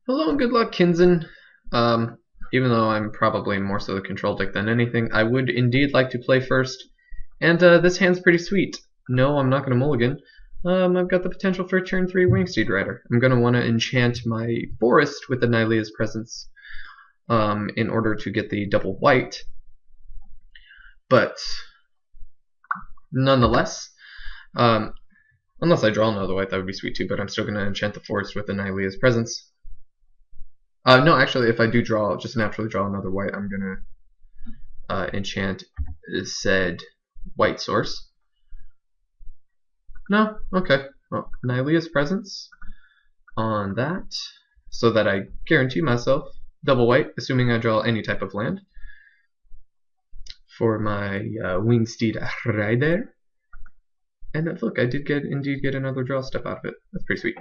Hello and good luck, Kinzen. Even though I'm probably more so the control deck than anything, I would indeed like to play first. And this hand's pretty sweet. No, I'm not going to mulligan. I've got the potential for a turn 3 Wingsteed Rider. I'm going to want to enchant my forest with the Nylea's Presence in order to get the double white. But nonetheless, unless I draw another white, that would be sweet too, but I'm still going to enchant the forest with the Nylea's Presence. No, actually, if I do draw, just naturally draw another white, I'm gonna enchant said white source. No? Okay. Well, Nylea's Presence on that, so that I guarantee myself double white, assuming I draw any type of land, for my Wingsteed Rider. And look, I did indeed get another draw step out of it. That's pretty sweet.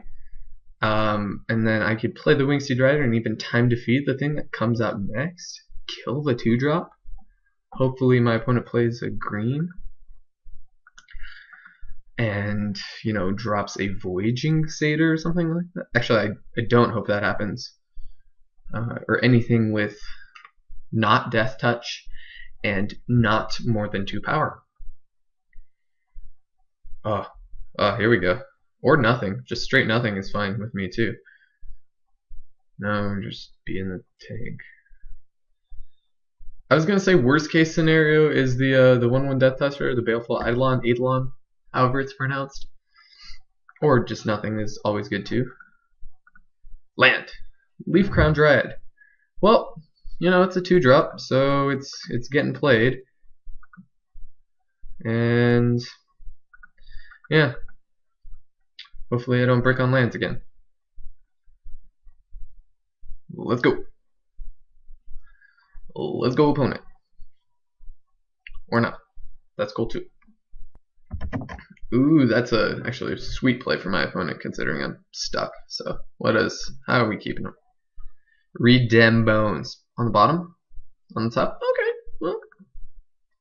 And then I could play the Wingsteed Rider and even time defeat the thing that comes out next. Kill the 2-drop. Hopefully my opponent plays a green. And, you know, drops a Voyaging Satyr or something like that. Actually, I don't hope that happens. Or anything with not Death Touch and not more than 2 power. Oh, here we go. Or nothing. Just straight nothing is fine with me too. No, just be in the tank. I was gonna say worst case scenario is the 1/1 Death Toucher, the Baleful Eidolon, however it's pronounced. Or just nothing is always good too. Land. Leaf Crown Dryad. Well, you know, it's a 2-drop, so it's getting played. And yeah. Hopefully I don't break on lands again. Let's go. Let's go, opponent. Or not. That's cool too. Ooh, that's actually a sweet play for my opponent considering I'm stuck. So how are we keeping him? Read dem bones. On the bottom? On the top? Okay, well.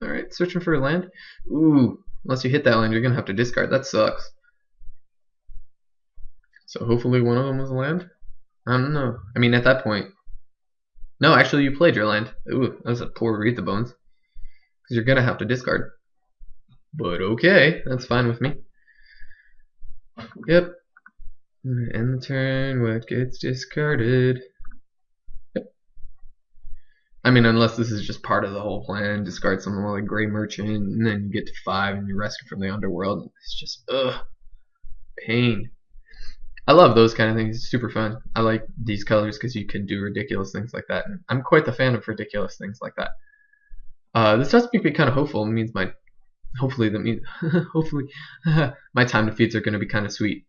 Alright, searching for a land. Ooh, unless you hit that land, you're gonna have to discard. That sucks. So hopefully one of them was a land? I don't know. I mean, at that point. No, actually, you played your land. Ooh, that was a poor read the bones. Because you're going to have to discard. But okay, that's fine with me. Yep. End the turn, what gets discarded? Yep. I mean, unless this is just part of the whole plan, discard something like Grey Merchant, and then you get to 5 and you rescue from the underworld. It's just, ugh. Pain. I love those kind of things. It's super fun. I like these colors because you can do ridiculous things like that. And I'm quite the fan of ridiculous things like that. This does make me kind of hopeful. It means hopefully my time defeats are going to be kind of sweet.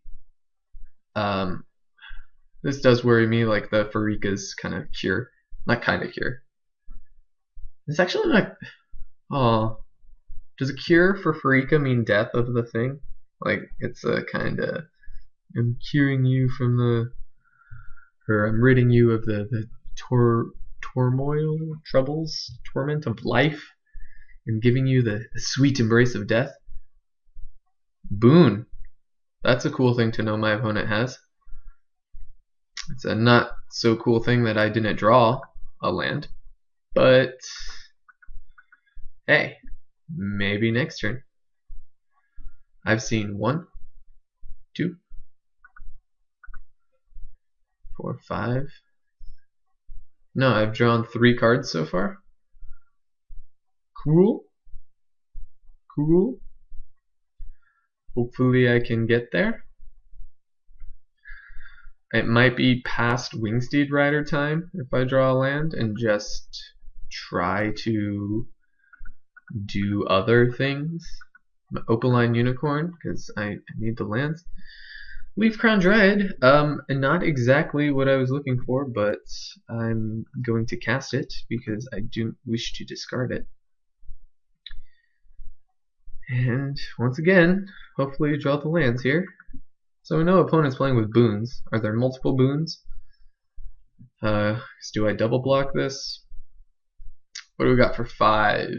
This does worry me, like the Farika's kind of cure. Not kind of cure. It's actually not. Oh, does a cure for Farika mean death of the thing? Like it's a kind of. I'm curing you from I'm ridding you of the turmoil, troubles, torment of life, and giving you the sweet embrace of death. Boon. That's a cool thing to know my opponent has. It's a not so cool thing that I didn't draw a land, but hey, maybe next turn. I've seen 1, 2, 4, 5. No, I've drawn 3 cards so far. Cool. Cool. Hopefully I can get there. It might be past Wingsteed Rider time if I draw a land and just try to do other things. Opaline Unicorn, because I need the lands. Leaf Crown Dryad, not exactly what I was looking for, but I'm going to cast it because I do wish to discard it. And once again, hopefully draw the lands here. So we know opponent's playing with boons. Are there multiple boons? Do I double block this? What do we got for 5?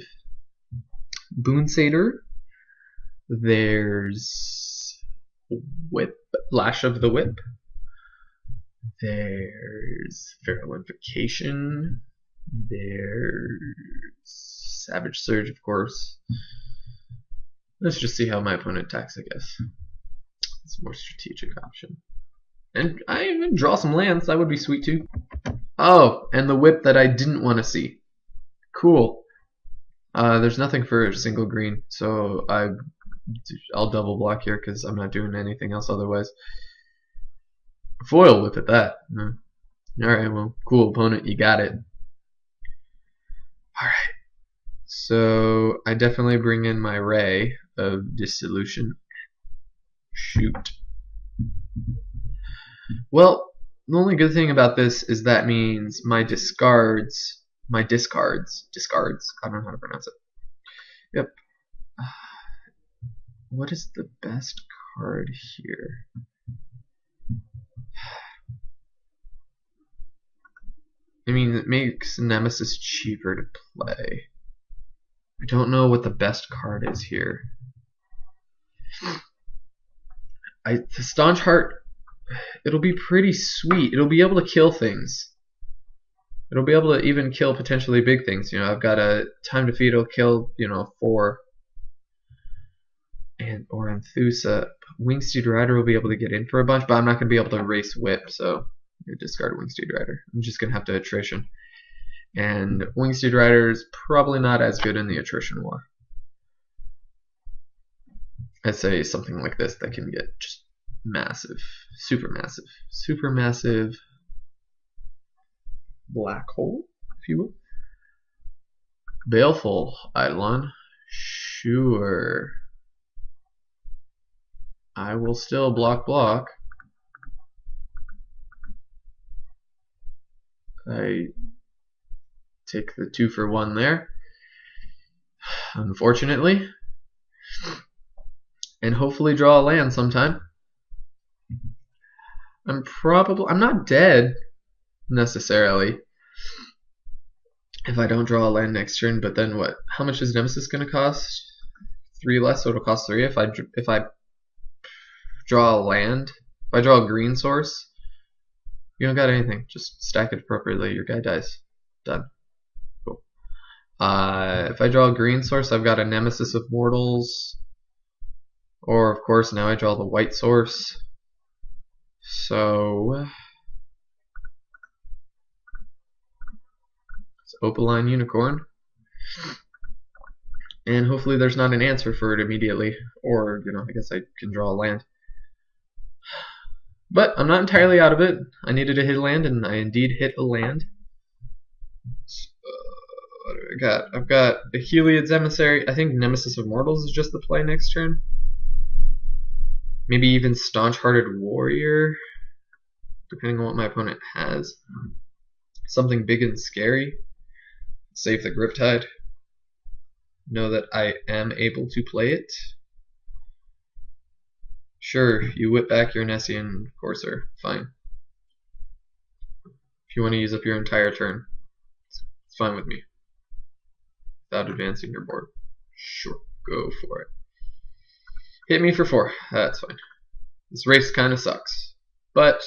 Boon Satyr. There's Whip, Lash of the Whip. There's Feralification. There's Savage Surge, of course. Let's just see how my opponent attacks, I guess. It's a more strategic option. And I even draw some lands, that would be sweet too. Oh, and the whip that I didn't want to see. Cool. There's nothing for a single green, so I'll double block here because I'm not doing anything else otherwise. Foil whip at that. Alright, well, cool opponent, you got it. Alright. So I definitely bring in my Ray of Dissolution. Shoot. Well, the only good thing about this is that means my discards, I don't know how to pronounce it. Yep. What is the best card here? I mean, it makes Nemesis cheaper to play. I don't know what the best card is here. The Staunch Heart, it'll be pretty sweet. It'll be able to kill things. It'll be able to even kill potentially big things. You know, I've got a time defeat, it'll kill, 4. Or Enthusa. Wingsteed Rider will be able to get in for a bunch, but I'm not going to be able to race Whip, so I discard Wingsteed Rider. I'm just going to have to attrition. And Wingsteed Rider is probably not as good in the attrition war. I'd say something like this that can get just massive, super massive black hole, if you will. Baleful Eidolon. Sure. I will still block. I take the 2 for 1 there, unfortunately, and hopefully draw a land sometime. I'm not dead necessarily if I don't draw a land next turn, but then what? How much is Nemesis going to cost? 3 less, so it'll cost 3 if I draw a land. If I draw a green source, you don't got anything. Just stack it appropriately. Your guy dies. Done. Cool. If I draw a green source, I've got a Nemesis of Mortals. Or, of course, now I draw the white source. So it's Opaline Unicorn. And hopefully there's not an answer for it immediately. Or, I guess I can draw a land. But I'm not entirely out of it. I needed to hit a land, and I indeed hit a land. What do I got? I've got a Heliod's Emissary. I think Nemesis of Mortals is just the play next turn. Maybe even Staunch-Hearted Warrior, depending on what my opponent has. Something big and scary. Save the Griptide. Know that I am able to play it. Sure, you whip back your Nessian Courser, fine. If you want to use up your entire turn, it's fine with me. Without advancing your board. Sure, go for it. Hit me for 4, that's fine. This race kind of sucks. But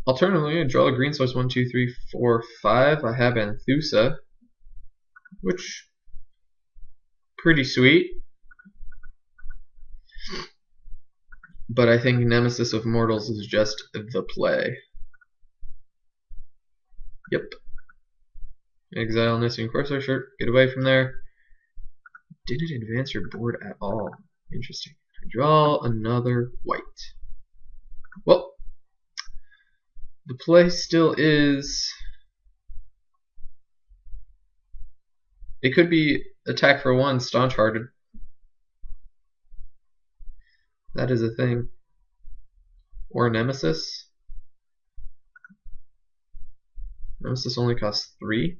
alternatively, I draw a green source 1, 2, 3, 4, 5. I have Enthusa, which pretty sweet. But I think Nemesis of Mortals is just the play. Yep. Exile Nessian Corsair, sure. Get away from there. Didn't advance your board at all. Interesting. I draw another white. Well, the play still is... It could be attack for 1, Staunch-Hearted. That is a thing. Or Nemesis. Nemesis only costs 3.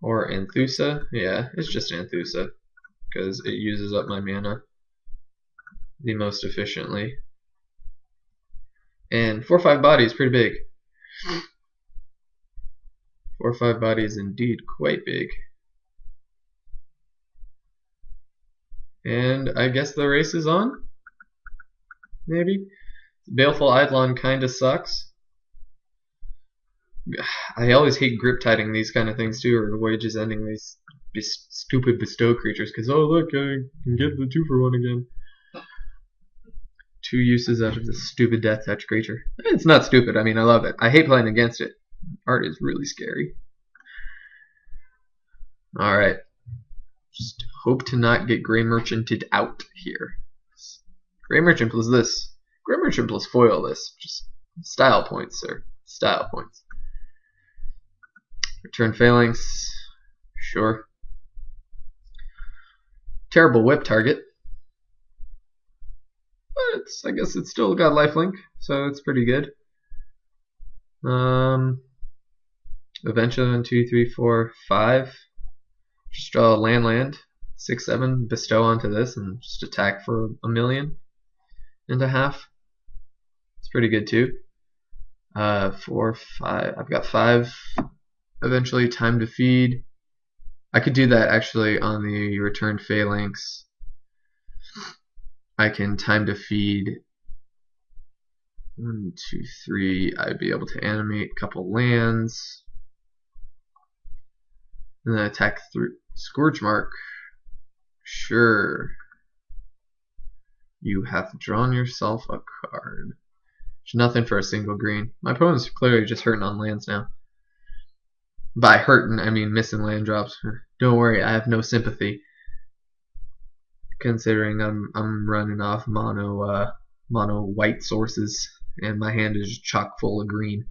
Or Enthusa. Yeah, it's just Enthusa. Because it uses up my mana the most efficiently. And 4/5 body is pretty big. 4/5 body is indeed quite big. And I guess the race is on? Maybe? Baleful Eidolon kinda sucks. I always hate grip tiding these kind of things too, or Voyages ending these stupid bestow creatures, because oh look, I can get the 2-for-1 again. 2 uses out of this stupid death touch creature. It's not stupid, I mean I love it. I hate playing against it. Art is really scary. Alright. Just hope to not get Grey Merchanted out here. Grey Merchant plus this. Grey Merchant plus foil this. Just style points, sir. Style points. Return Phalanx. Sure. Terrible whip target. But I guess it's still got lifelink, so it's pretty good. Eventually 1, 2, 3, 4, 5. Just draw a land, 6, 7, bestow onto this, and just attack for 1.5 million. It's pretty good too. 4, 5. I've got 5. Eventually, time to feed. I could do that actually on the return phalanx. I can time to feed 1, 2, 3. I'd be able to animate a couple lands. And then attack through Scourge Mark. Sure. You have drawn yourself a card. There's nothing for a single green. My opponent's clearly just hurting on lands now. By hurting, I mean missing land drops. Don't worry, I have no sympathy. Considering I'm running off mono white sources, and my hand is chock full of green.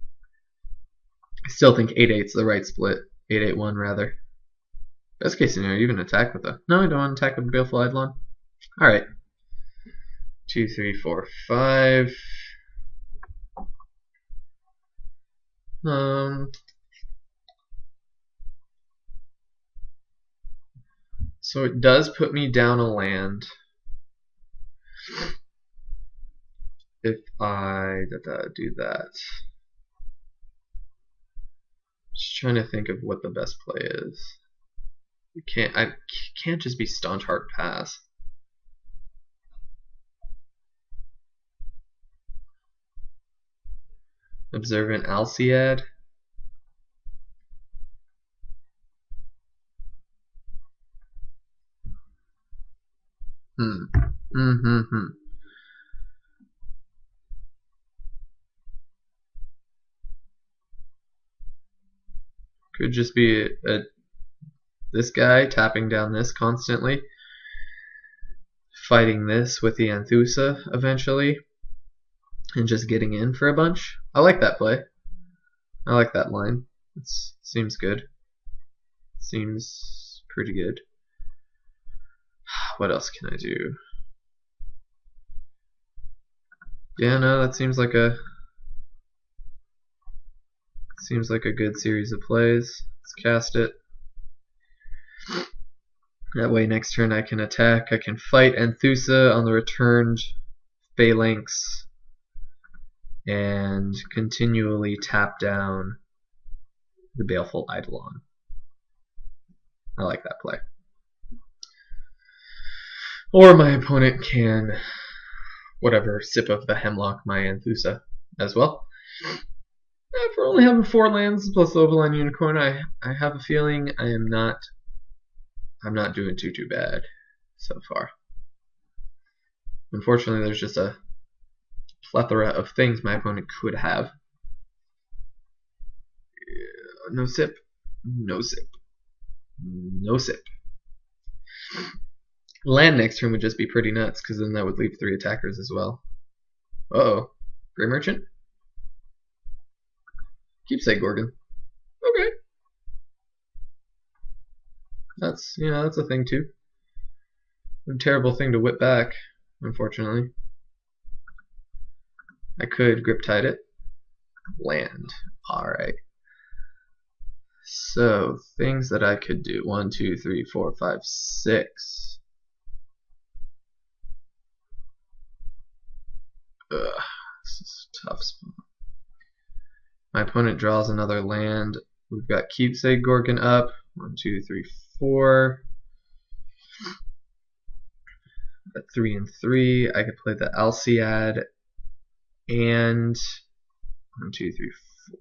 I still think 8/8's the right split. 8/8-1 rather. Best case scenario, even attack with a. No, I don't want to attack with Baleful Eidolon. Alright. 2, 3, 4, 5. So it does put me down a land if I do that. Just trying to think of what the best play is. I can't just be Staunch Heart Pass. Observant Alciad. Could just be this guy tapping down this constantly, fighting this with the Anthusa eventually, and just getting in for a bunch. I like that play. I like that line. It seems good. Seems pretty good. What else can I do? Yeah, no, that seems like a good series of plays. Let's cast it. That way next turn I can attack. I can fight Anthusa on the returned phalanx and continually tap down the Baleful Eidolon. I like that play. Or my opponent can, whatever, sip of the Hemlock my Anthusa as well. For only having 4 lands plus the Overline Unicorn, I have a feeling I'm not doing too bad so far. Unfortunately, there's just a plethora of things my opponent could have. No sip. No sip. No sip. Land next turn would just be pretty nuts, because then that would leave 3 attackers as well. Uh-oh. Grey Merchant? Keepsake Gorgon. Okay. That's a thing too. A terrible thing to whip back, unfortunately. I could grip tide it. Land. Alright. So, things that I could do. 1, 2, 3, 4, 5, 6. Ugh, this is a tough spot. My opponent draws another land. We've got Keepsake Gorgon up. 1, 2, 3, 4. At 3 and 3, I could play the Alciad And 1, 2, 3,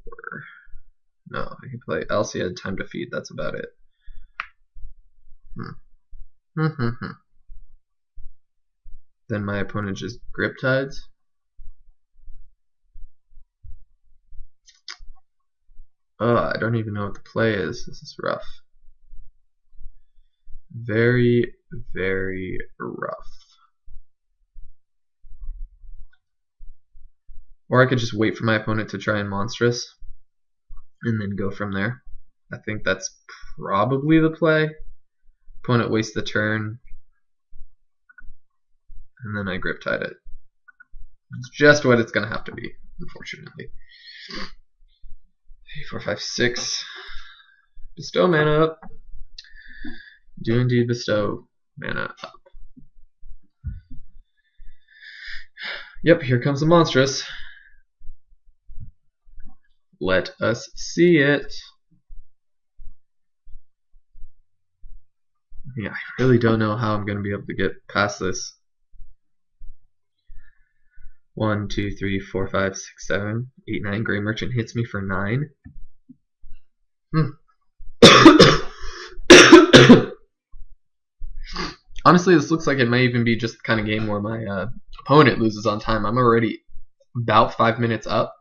4. No, I can play. I also had time to feed. That's about it. Then my opponent just grip tides. Oh, I don't even know what the play is. This is rough. Very, very rough. Or I could just wait for my opponent to try and monstrous and then go from there. I think that's probably the play. Opponent wastes the turn, and then I grip tide it. It's just what it's going to have to be, unfortunately. 3, 4, 5, 6. Bestow mana up. Do indeed bestow mana up. Yep, here comes the monstrous. Let us see it. Yeah, I really don't know how I'm going to be able to get past this. 1, 2, 3, 4, 5, 6, 7, 8, 9. Gray Merchant hits me for 9. Honestly, this looks like it may even be just the kind of game where my opponent loses on time. I'm already about 5 minutes up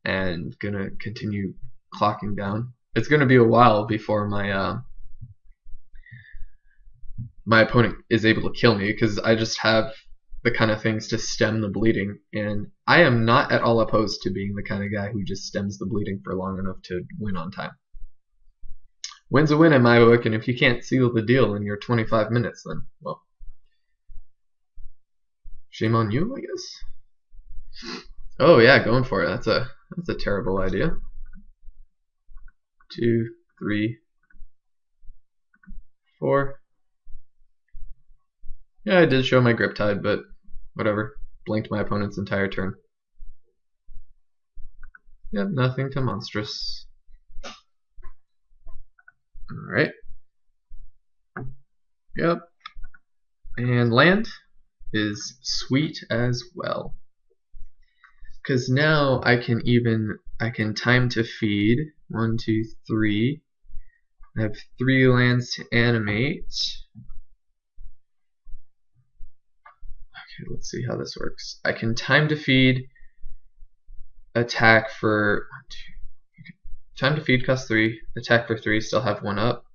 and gonna continue clocking down. It's gonna be a while before my my opponent is able to kill me, because I just have the kind of things to stem the bleeding, and I am not at all opposed to being the kind of guy who just stems the bleeding for long enough to win on time. Win's a win in my book, and if you can't seal the deal in your 25 minutes, then, well, shame on you, I guess. Oh yeah, going for it. That's a terrible idea. 2, 3, 4. Yeah, I did show my grip tide, but whatever. Blinked my opponent's entire turn. Yep, nothing to monstrous. Alright. Yep. And land is sweet as well. Because now I can time to feed. 1, 2, 3. I have 3 lands to animate. Okay, let's see how this works. I can time to feed, attack for 1, 2. Time to feed costs 3, attack for 3, still have 1 up.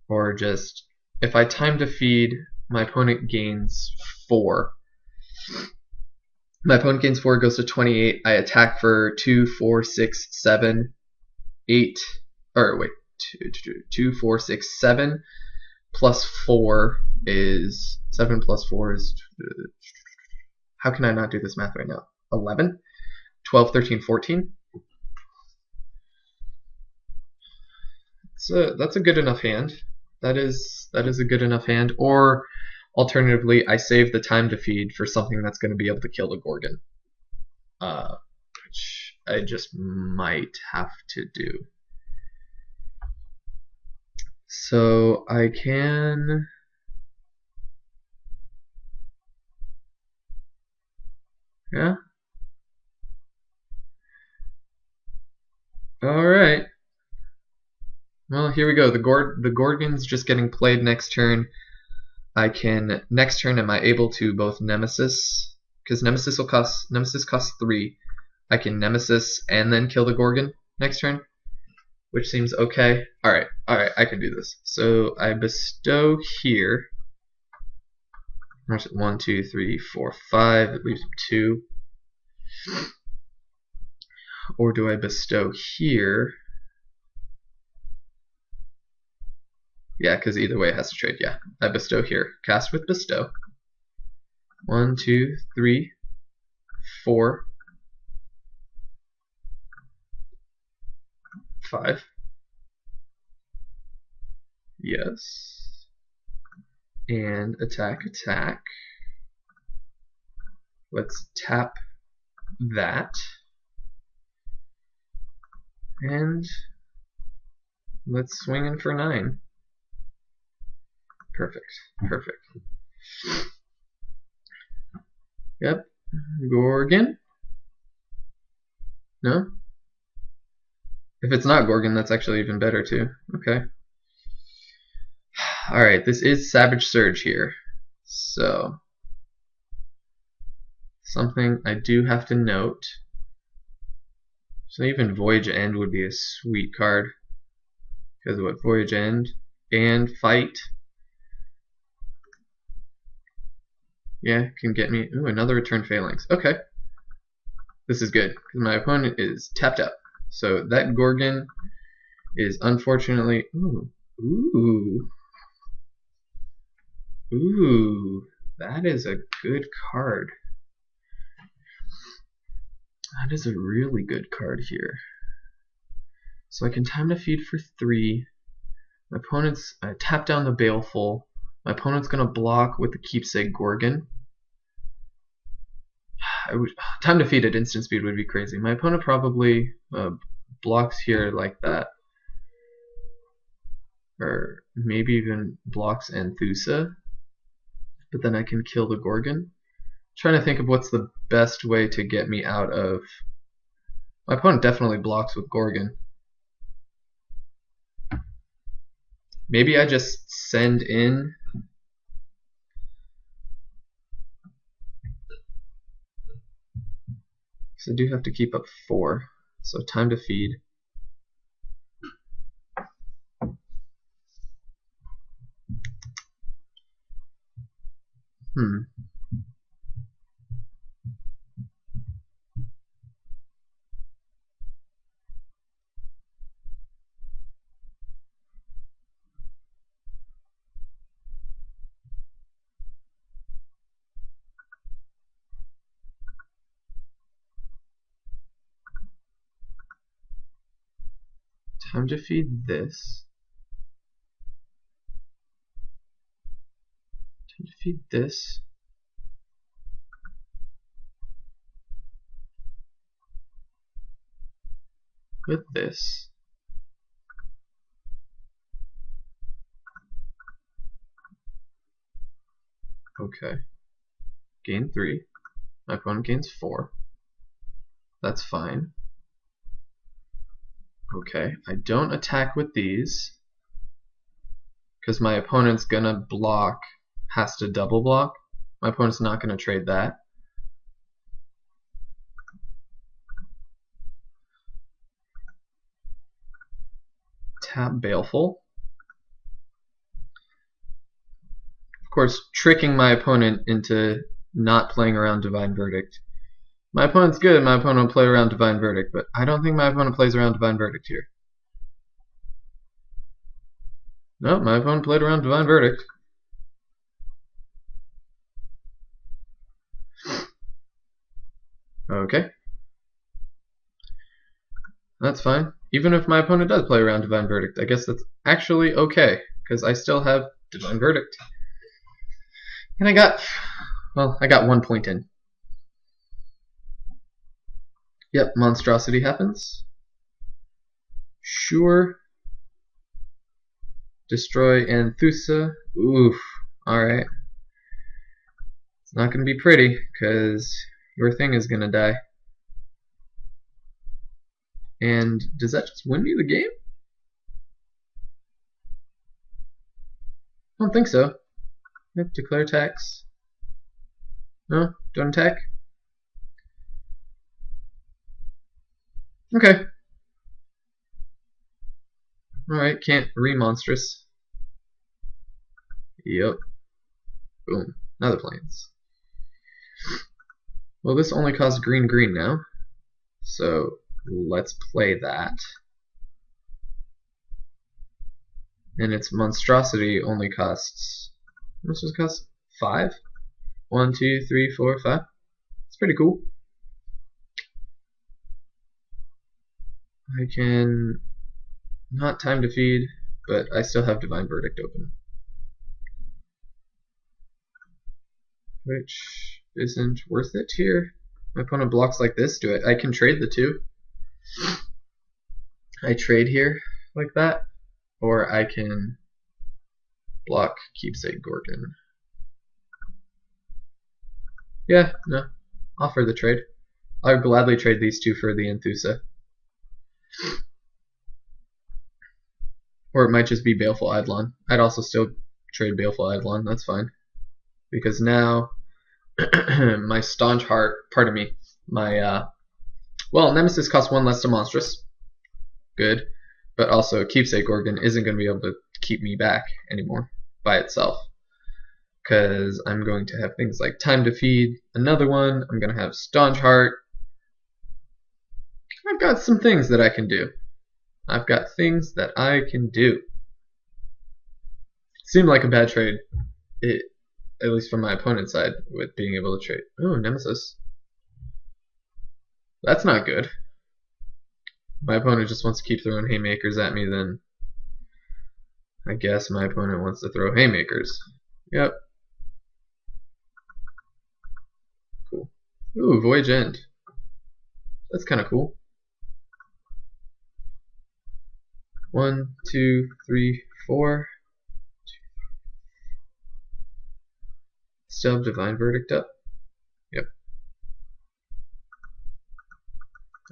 Or just, if I time to feed, my opponent gains 4. My opponent gains 4, goes to 28. I attack for 2, 4, 6, 7, 8. Or wait, 2, 4, 6, 7. Plus 4 is 7 plus 4 is. How can I not do this math right now? 11, 12, 13, 14. That's a good enough hand. That is a good enough hand. Or alternatively, I save the time to feed for something that's going to be able to kill the Gorgon, which I just might have to do. So I can. Yeah. All right. Well, here we go. The Gorgon's just getting played next turn. I can next turn. Am I able to both Nemesis? Because Nemesis costs 3. I can Nemesis and then kill the Gorgon next turn, which seems okay. All right. I can do this. So I bestow here. 1, 2, 3, 4, 5. It leaves 2. Or do I bestow here? Yeah, because either way it has to trade. Yeah, I bestow here. Cast with bestow. 1, 2, 3, 4, 5. Yes. And attack. Let's tap that. And let's swing in for 9. Perfect. Yep. Gorgon? No? If it's not Gorgon, that's actually even better too. Okay. Alright, this is Savage Surge here. So, something I do have to note. So even Voyage End would be a sweet card. Because what? Voyage End and Fight. Yeah, can get me. Ooh, another Return Phalanx. Okay. This is good, because my opponent is tapped out. So that Gorgon is unfortunately. Ooh. Ooh. Ooh. That is a good card. That is a really good card here. So I can time to feed for 3. My opponent's. I tap down the Baleful. My opponent's gonna block with the Keepsake Gorgon. Time to feed at instant speed would be crazy. My opponent probably blocks here like that. Or maybe even blocks Anthusa. But then I can kill the Gorgon. Trying to think of what's the best way to get me out of. My opponent definitely blocks with Gorgon. Maybe I just send in. So I do have to keep up 4. So time to feed. Time to feed this. Time to feed this. With this. Okay. Gain 3. My opponent gains 4. That's fine. Okay, I don't attack with these because my opponent's gonna block, has to double block. My opponent's not gonna trade that. Tap Baleful. Of course, tricking my opponent into not playing around Divine Verdict. My opponent's good, my opponent will play around Divine Verdict, but I don't think my opponent plays around Divine Verdict here. No, my opponent played around Divine Verdict. Okay. That's fine. Even if my opponent does play around Divine Verdict, I guess that's actually okay, because I still have Divine Verdict. And I got 1 point in. Yep, monstrosity happens. Sure. Destroy Anthusa. Oof. Alright. It's not going to be pretty, because your thing is going to die. And does that just win me the game? I don't think so. Yep, declare attacks. No, don't attack. Okay. Alright, can't remonstrous. Yep. Boom. Another plains. Well, this only costs green now. So let's play that. And its monstrosity only costs. How much does it cost? 5? 1, 2, 3, 4, 5. It's pretty cool. I can not time to feed, but I still have Divine Verdict open. Which isn't worth it here. My opponent blocks like this. I can trade the 2. I trade here like that, or I can block Keepsake Gorgon. Yeah, no. offer the trade. I would gladly trade these two for the Enthusa. Or it might just be Baleful Eidolon. I'd also still trade Baleful Eidolon, that's fine. Because now my Staunch Heart, pardon me, my, well, Nemesis costs 1 less to Monstrous. Good. But also Keepsake Organ isn't going to be able to keep me back anymore by itself. Because I'm going to have things like Time to Feed, another one, I'm going to have Staunch Heart. I've got some things that I can do. I've got things that I can do. Seemed like a bad trade, at least from my opponent's side, with being able to trade. Oh, Nemesis. That's not good. My opponent just wants to keep throwing haymakers at me, then I guess my opponent wants to throw haymakers. Yep. Cool. Ooh, Voyage End. That's kind of cool. 1, 2, 3, 4. Still have Divine Verdict up? Yep.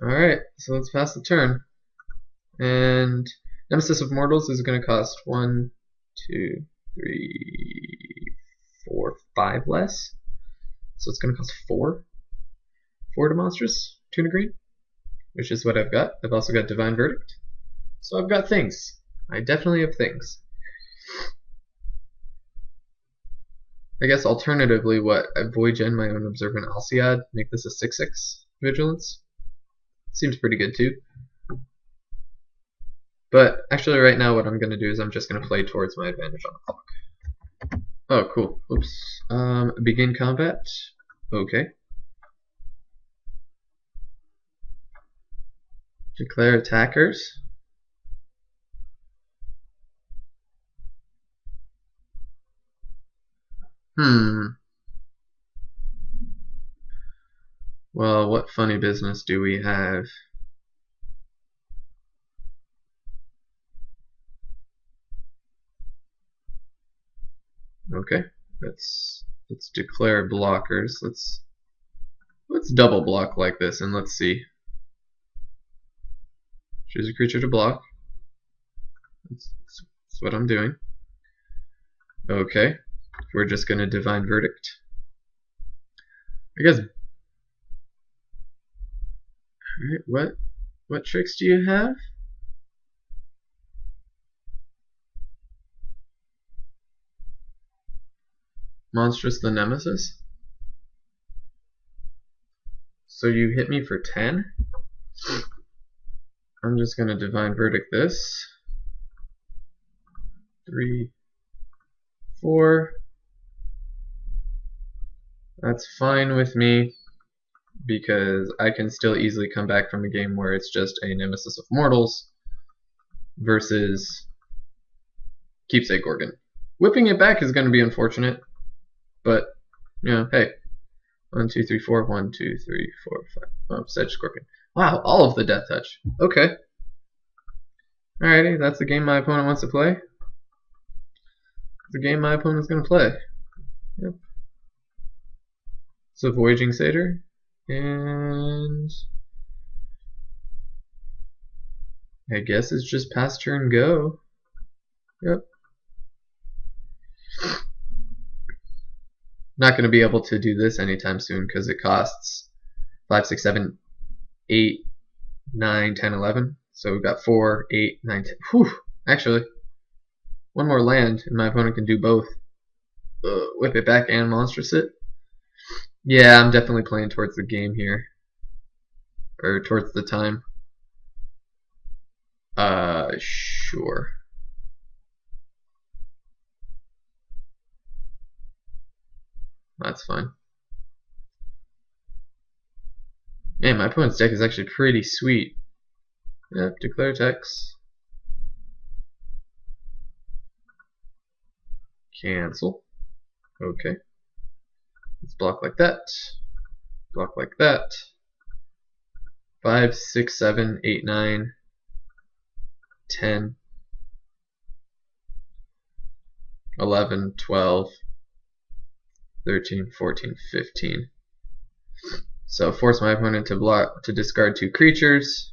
Alright, so let's pass the turn. And Nemesis of Mortals is going to cost 1, 2, 3, 4, 5 less. So it's going to cost 4. 4 to Monstrous, Tuna Green, which is what I've got. I've also got Divine Verdict. So I've got things. I definitely have things. I guess alternatively, what? I Voyage End my own Observant Alciad, make this a 6/6 Vigilance. Seems pretty good too. But actually right now what I'm going to do is I'm just going to play towards my advantage on the clock. Oh, cool. Oops. Begin combat. Okay. Declare attackers. Well, what funny business do we have? Okay, let's declare blockers. Let's double block like this, and let's see. Choose a creature to block. That's what I'm doing. Okay, we're just gonna Divine Verdict. I guess. Alright, what tricks do you have? Monstrous the Nemesis? So you hit me for 10? I'm just gonna Divine Verdict this. 3, 4. That's fine with me, because I can still easily come back from a game where it's just a Nemesis of Mortals versus Keepsake Organ. Whipping it back is going to be unfortunate, but, you know, hey. 1, 2, 3, 4, 1, 2, 3, 4, 5. Oh, Sedge Scorpion. Wow, all of the Death Touch. Okay. Alrighty, that's the game my opponent wants to play. The game my opponent's going to play. Yep. So Voyaging Satyr, and I guess it's just pass turn go. Yep. Not going to be able to do this anytime soon because it costs 5, 6, 7, 8, 9, 10, 11. So we've got 4, 8, 9, 10. Whew. Actually, one more land and my opponent can do both. Whip it back and Monstrous it. Yeah, I'm definitely playing towards the game here. Or towards the time. Sure. That's fine. Man, my opponent's deck is actually pretty sweet. Yep, declare attacks. Cancel. Okay. Let's block like that. Block like that. 5, 6, 7, 8, 9, 10, 11, 12, 13, 14, 15. So force my opponent to discard 2 creatures.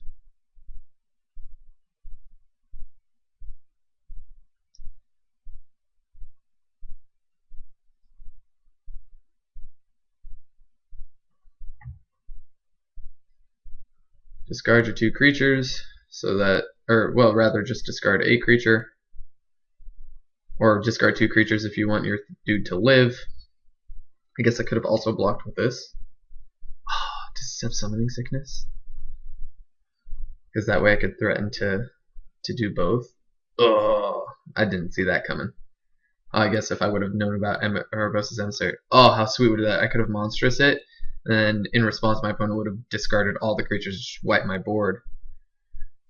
Discard your 2 creatures so that, or well, rather just discard a creature. Or discard 2 creatures if you want your dude to live. I guess I could have also blocked with this. Oh, does this have summoning sickness? Because that way I could threaten to do both. Oh, I didn't see that coming. I guess if I would have known about Erebos' Emissary. Oh, how sweet would that? I could have monstrous it, and then in response my opponent would have discarded all the creatures to wipe my board.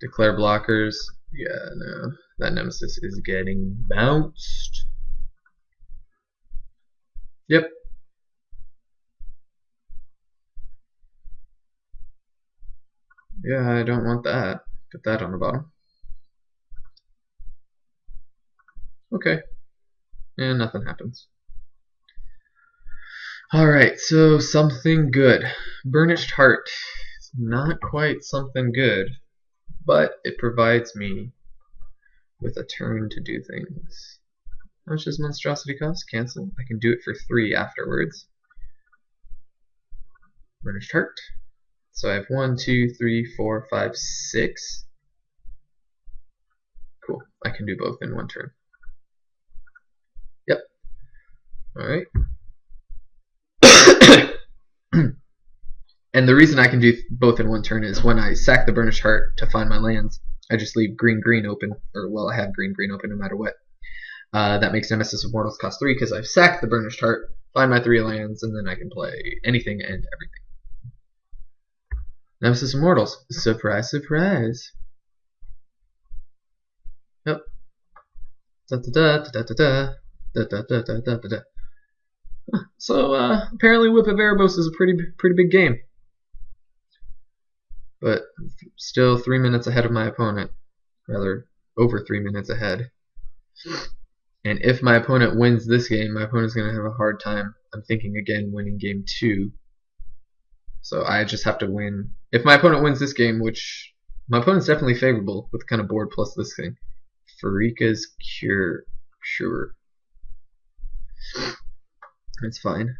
Declare blockers. Yeah, no. That Nemesis is getting bounced. Yep. Yeah, I don't want that. Put that on the bottom. Okay. And nothing happens. Alright, so something good. Burnished Heart. It's not quite something good, but it provides me with a turn to do things. How much does Monstrosity cost? Cancel. I can do it for 3 afterwards. Burnished Heart. So I have 1, 2, 3, 4, 5, 6. Cool. I can do both in one turn. Yep. Alright. And the reason I can do both in one turn is when I sack the Burnished Heart to find my lands, I just leave green open, or well, I have green open no matter what. That makes Nemesis of Mortals cost 3 because I've sacked the Burnished Heart, find my 3 lands, and then I can play anything and everything. Nemesis of Mortals. Surprise, surprise. Yep. So apparently Whip of Erebos is a pretty big game. But still 3 minutes ahead of my opponent. Rather, over 3 minutes ahead. And if my opponent wins this game, my opponent's going to have a hard time, I'm thinking again, winning game 2. So I just have to win. If my opponent wins this game, which my opponent's definitely favorable with kind of board plus this thing. Farika's Cure. Sure. That's fine.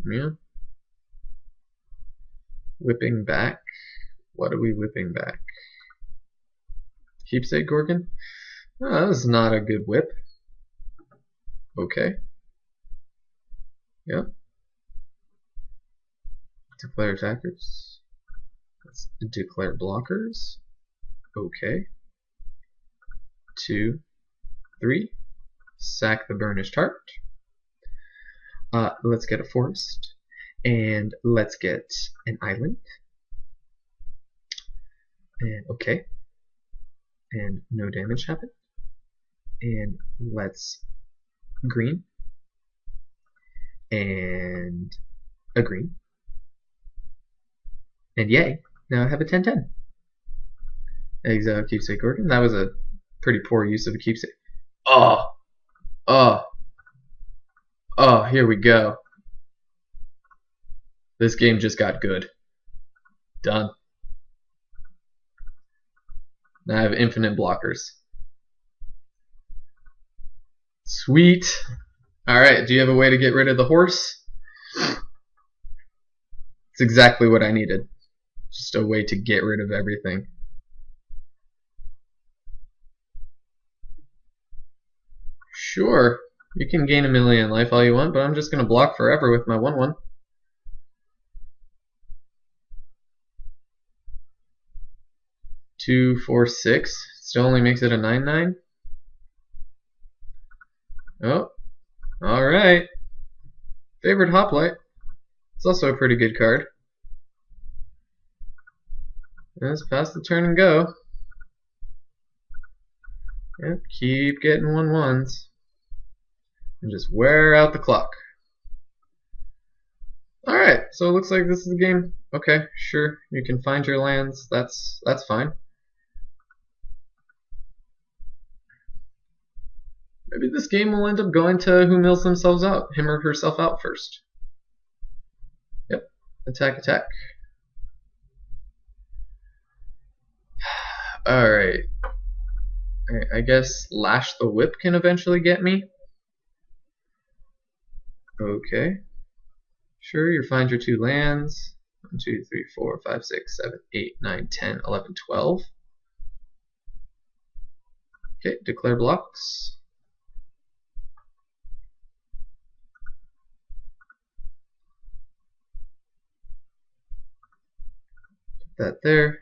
Yeah. Whipping back. What are we whipping back? Keepsake Gorgon? Oh, that was not a good whip. Okay. Yep. Declare attackers. Let's declare blockers. Okay. 2, 3. Sack the Burnished Heart. Let's get a forest. And let's get an island. And okay. And no damage happened. And let's green. And a green. And yay, now I have a 10-10. Exile Keepsake Gorgon. That was a pretty poor use of a keepsake. Oh! Oh! Oh, here we go. This game just got good. Done. Now I have infinite blockers. Sweet. Alright, do you have a way to get rid of the horse? It's exactly what I needed. Just a way to get rid of everything. Sure, you can gain 1,000,000 life all you want, but I'm just going to block forever with my 1/1. Two, 4, 6. Still only makes it a 9/9. Oh, alright. Favorite Hoplite. It's also a pretty good card. Let's pass the turn and go. Yep, keep getting 1/1s. And just wear out the clock. Alright, so it looks like this is the game. Okay, sure, you can find your lands. That's fine. Maybe this game will end up going to who mills themselves out, him or herself out first. Yep. Attack, attack. Alright. I guess Lash the Whip can eventually get me. Okay. Sure, you find your 2 lands. 1, 2, 3, 4, 5, 6, 7, 8, 9, 10, 11, 12. Okay, declare blocks. Put that there.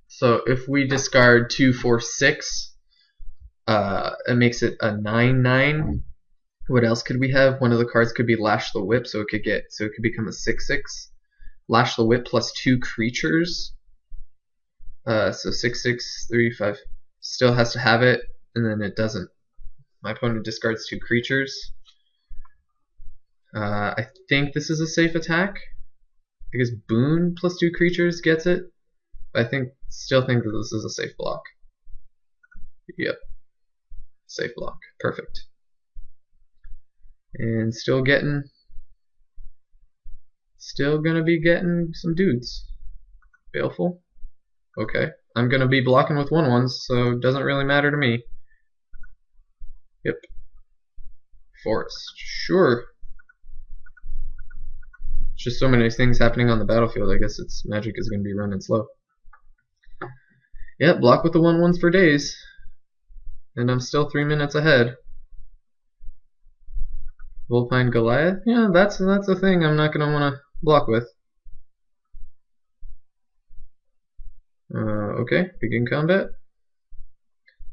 So if we discard 2, 4, 6, it makes it a 9/9. What else could we have? One of the cards could be Lash the Whip, so it could become a 6/6. Lash the Whip plus 2 creatures. So 6, 6, 3, 5. Still has to have it, and then it doesn't. My opponent discards 2 creatures. I think this is a safe attack. I guess Boon plus 2 creatures gets it. But I still think that this is a safe block. Yep. Safe block. Perfect. And still gonna be getting some dudes. Baleful. Okay. I'm gonna be blocking with 1/1s, so it doesn't really matter to me. Yep. Forest. Sure. It's just so many things happening on the battlefield. I guess its magic is gonna be running slow. Yep, block with the 1/1s for days. And I'm still 3 minutes ahead. Vulpine Goliath? Yeah, that's a thing I'm not gonna wanna block with. Okay, begin combat.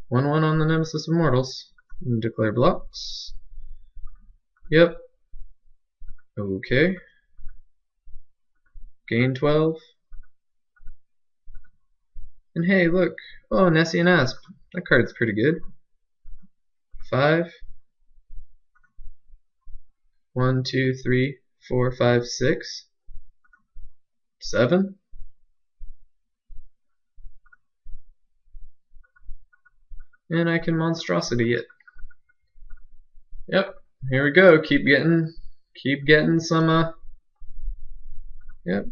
1/1 on the Nemesis of Mortals. And declare blocks. Yep. Okay. Gain 12. And hey, look. Oh, Nessie and Asp. That card's pretty good. 5. 1, 2, 3, 4, 5, 6. 7. And I can monstrosity it. Yep. Here we go. Keep getting some yep.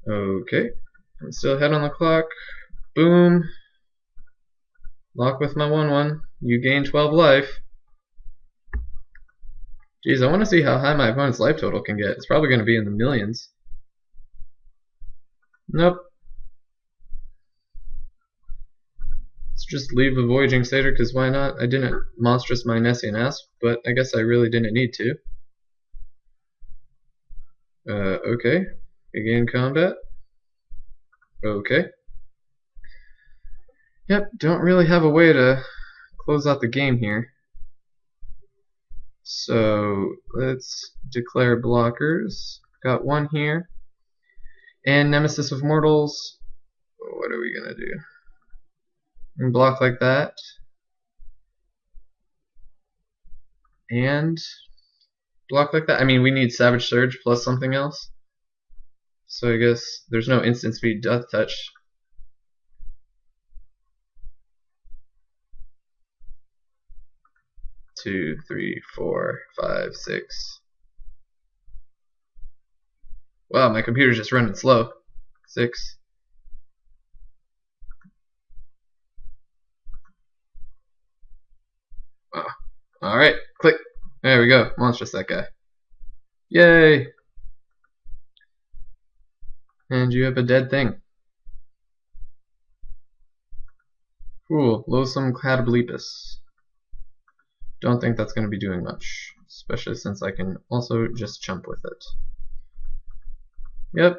Okay. I'm still ahead on the clock. Boom. Lock with my 1/1. You gain 12 life. Geez, I want to see how high my opponent's life total can get. It's probably going to be in the millions. Nope. Let's just leave the Voyaging Satyr, because why not? I didn't monstrous my Nessie and Asp, but I guess I really didn't need to. Okay. Begin combat. Okay. Yep, don't really have a way to close out the game here. So let's declare blockers. Got 1 here. And Nemesis of Mortals. What are we gonna do? And block like that. And block like that. I mean, we need Savage Surge plus something else. So I guess there's no instant speed Death Touch. Two, 3, 4, 5, 6. Wow, my computer's just running slow. 6. Wow. Alright, click. There we go. Monstrous that guy. Yay! And you have a dead thing. Cool. Loathsome Catoblepus. Don't think that's going to be doing much, especially since I can also just chump with it. Yep.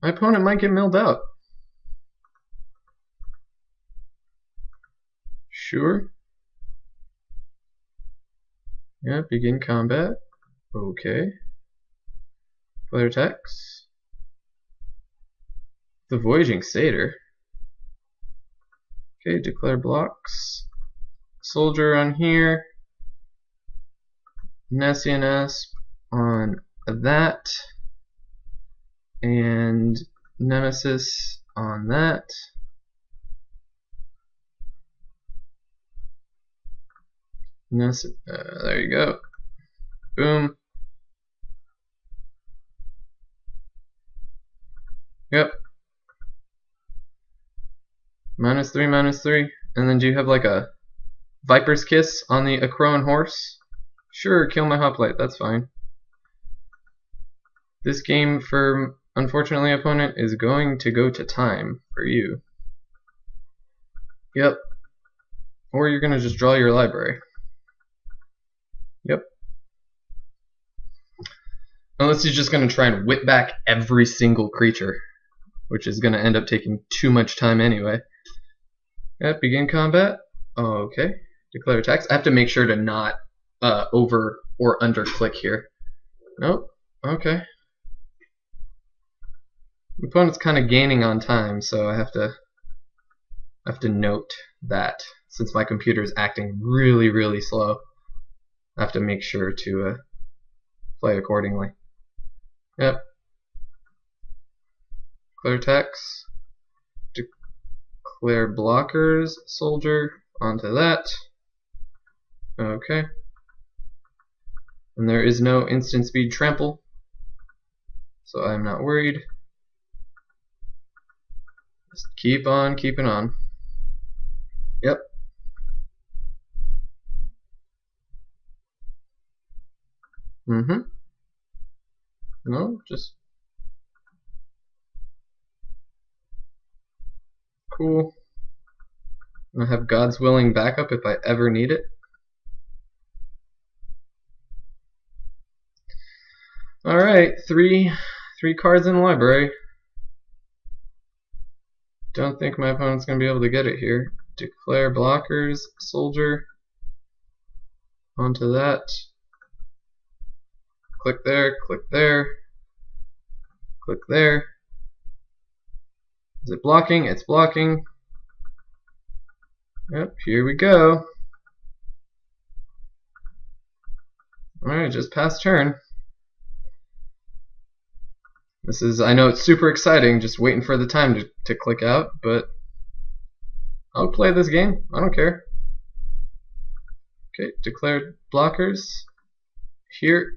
My opponent might get milled out. Sure. Yep, begin combat. Okay. Player attacks. The Voyaging Satyr. Okay, declare blocks. Soldier on here. Nessie and Asp on that. And Nemesis on that. There you go. Boom. Yep. -3, -3. And then do you have like a Viper's Kiss on the Acroan Horse? Sure, kill my hoplite, that's fine. This game, for unfortunately opponent, is going to go to time for you. Yep. Or you're gonna just draw your library. Yep. Unless he's just gonna try and whip back every single creature, which is gonna end up taking too much time anyway. Yep, begin combat. Okay. Declare attacks. I have to make sure to not over or under click here. Nope. Okay. The opponent's kind of gaining on time, so I have to note that since my computer is acting really, really slow, I have to make sure to play accordingly. Yep. Declare attacks. Declare blockers. Soldier onto that. Okay. And there is no instant speed trample, so I'm not worried. Just keep on keeping on. Yep. No, just cool. I have God's Willing backup if I ever need it. Alright, three cards in the library. Don't think my opponent's going to be able to get it here. Declare blockers, soldier, onto that. Click there, click there, click there. Is it blocking? It's blocking. Yep, here we go. Alright, just past turn. This is, I know it's super exciting, just waiting for the time to click out, but I'll play this game. I don't care. Okay, declare blockers. Here,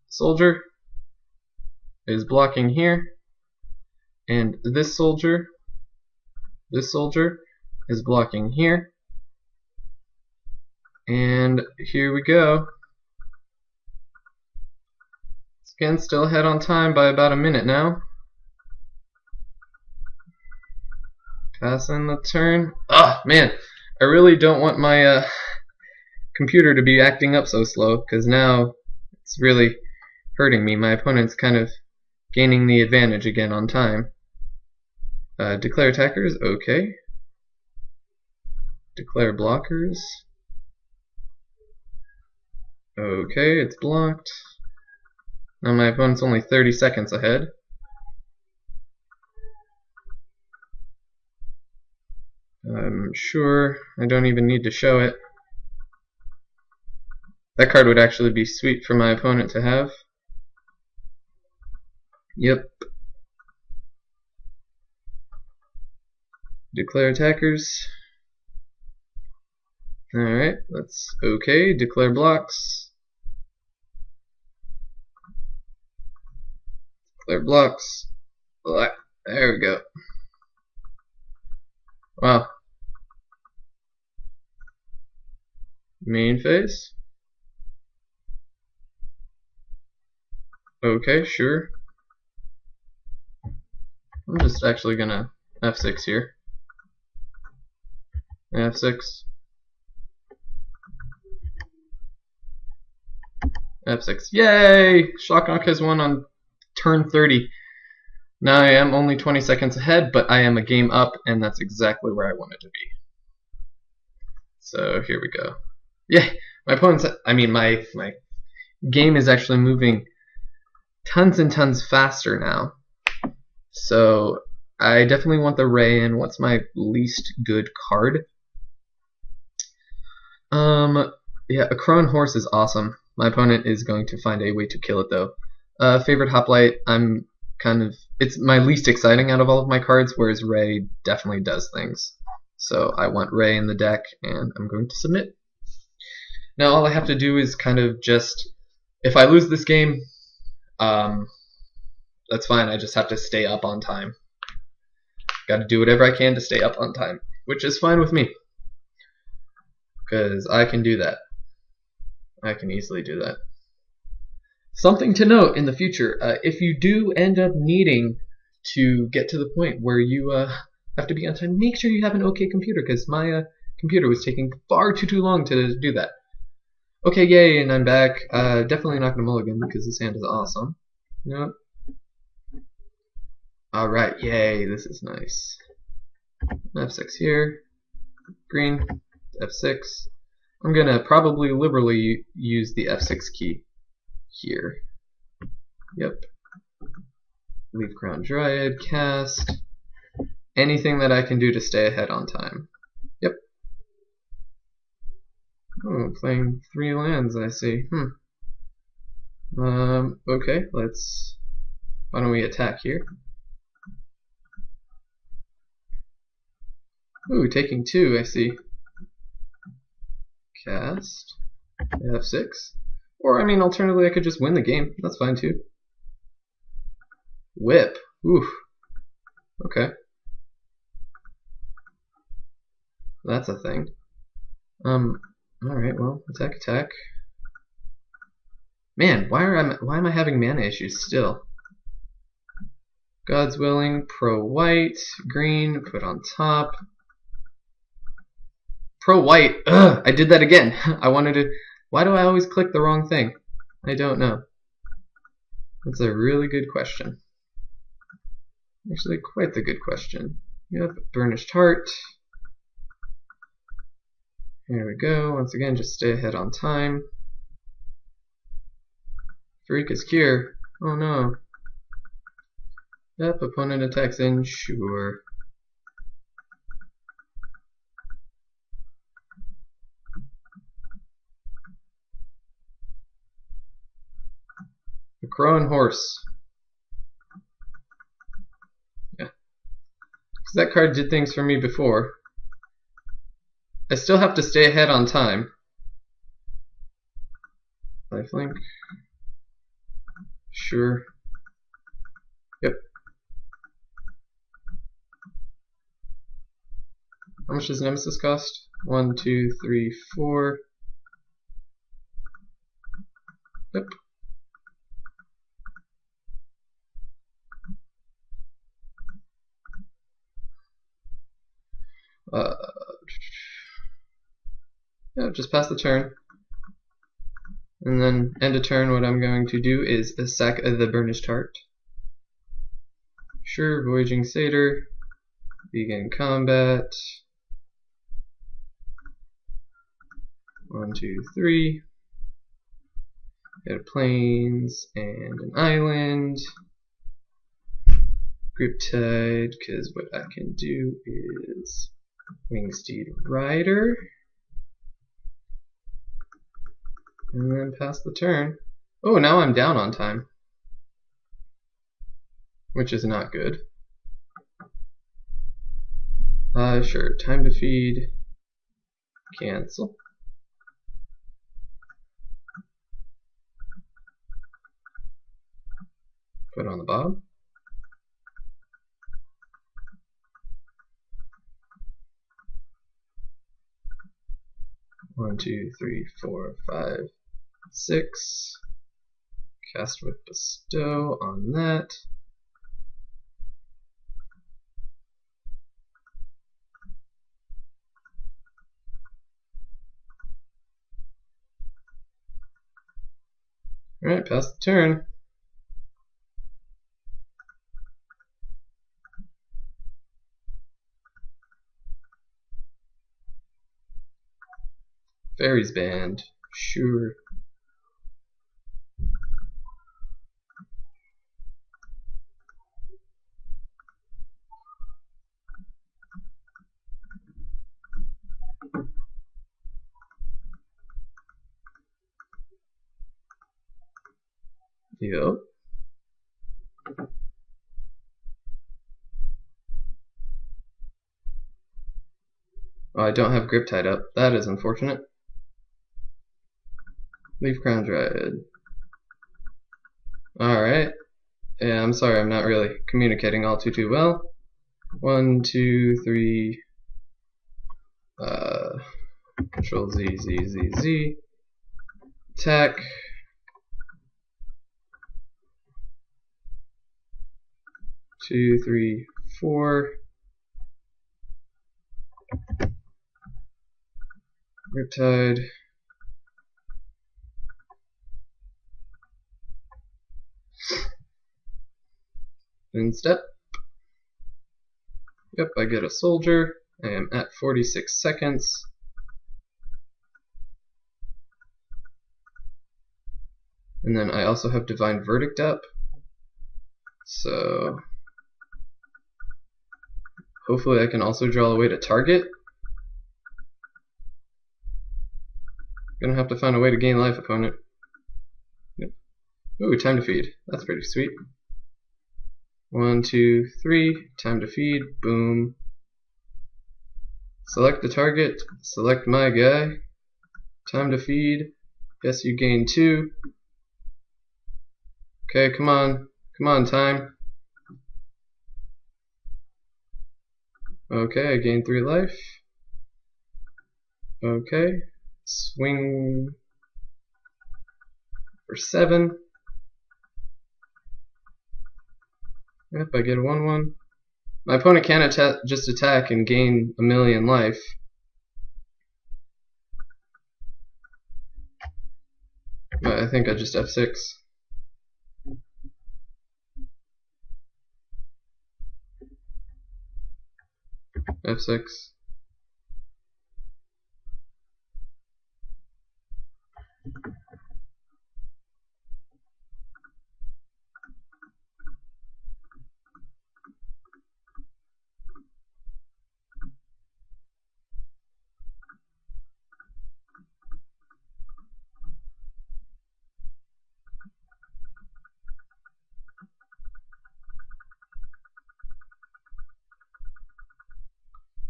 soldier is blocking here, and this soldier is blocking here, and here we go. Again, still ahead on time by about a minute now. Passing the turn. Oh man, I really don't want my computer to be acting up so slow, because now it's really hurting me. My opponent's kind of gaining the advantage again on time. Declare attackers, okay. Declare blockers. Okay, it's blocked. Now my opponent's only 30 seconds ahead. I'm sure I don't even need to show it. That card would actually be sweet for my opponent to have. Yep. Declare attackers. Alright, that's okay. Declare blocks. Declare blocks. There we go. Wow. Main phase. Okay, sure. I'm just actually gonna F6 here. F6. F6. Yay! Schlocknock has won on turn 30. Now I am only 20 seconds ahead, but I am a game up, and that's exactly where I wanted to be. So here we go. Yeah, my opponent's, my game is actually moving tons and tons faster now. So I definitely want the Ray, and what's my least good card? Yeah, a Crone Horse is awesome. My opponent is going to find a way to kill it though. Favorite Hoplite, it's my least exciting out of all of my cards, whereas Ray definitely does things. So I want Ray in the deck, and I'm going to submit. Now all I have to do is kind of just, if I lose this game, that's fine. I just have to stay up on time. Got to do whatever I can to stay up on time, which is fine with me, because I can do that. I can easily do that. Something to note in the future, if you do end up needing to get to the point where you have to be on time, make sure you have an okay computer, because my computer was taking far too long to do that. Okay, yay, and I'm back. Definitely not going to mulligan, because this hand is awesome. Yep. Alright, yay, this is nice. F6 here. Green. F6. I'm going to probably liberally use the F6 key here. Yep. Leave Crown Dryad, cast. Anything that I can do to stay ahead on time. Yep. Oh, playing 3 lands, I see. Okay, let's... Why don't we attack here? Ooh, taking 2, I see. Cast. F6. Or, I mean, alternatively, I could just win the game. That's fine, too. Whip. Oof. Okay. That's a thing. Alright, well, attack, attack. Man, why am I having mana issues still? God's willing, pro white, green, put on top. Pro white. Ugh, I did that again. I wanted to. Why do I always click the wrong thing? I don't know. That's a really good question. Actually, quite the good question. Yep, burnished heart. Here we go. Once again, just stay ahead on time. Farika's Cure. Oh no. Yep, opponent attacks in. Sure. The Crow and Horse. Yeah. Because that card did things for me before. I still have to stay ahead on time. Lifelink. Sure. Yep. How much does Nemesis cost? 1, 2, 3, 4. Yep. Yeah, just pass the turn. And then end a turn, what I'm going to do is sack the Burnished Heart. Sure, Voyaging Satyr. Begin combat. 1, 2, 3. Get a plains and an island. Griptide, because what I can do is Wingsteed Rider. And then pass the turn. Oh, now I'm down on time. Which is not good. Sure, time to feed. Cancel. Put on the bottom. One, 2, 3, 4, 5, 6. Cast with Bestow on that. Alright, pass the turn. Fairies Band. Sure. Yep. Oh, I don't have grip tied up. That is unfortunate. Leaf Crown Dryad. Alright. Yeah, I'm sorry, I'm not really communicating all too well. 1, 2, 3. Control Z, Z, Z, Z. Attack. Two, 3, 4. Riptide. And step. Yep, I get a soldier. I am at 46 seconds. And then I also have Divine Verdict up. So hopefully I can also draw away to target. Gonna have to find a way to gain life, opponent. Yep. Ooh, time to feed. That's pretty sweet. 1, 2, 3. Time to feed. Boom. Select the target. Select my guy. Time to feed. Guess you gain 2. Okay, come on. Come on, time. Okay, I gained 3 life. Okay. Swing for 7. Yep, I get a 1/1. My opponent can't just attack and gain a million life. But I think I just F6. F6.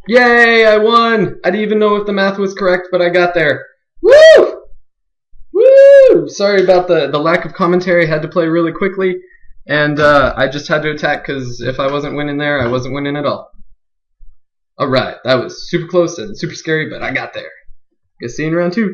Yay, I won! I didn't even know if the math was correct, but I got there. Woo! Woo! Sorry about the lack of commentary. I had to play really quickly, and I just had to attack because if I wasn't winning there, I wasn't winning at all. Alright, that was super close and super scary, but I got there. Guess see you in round 2.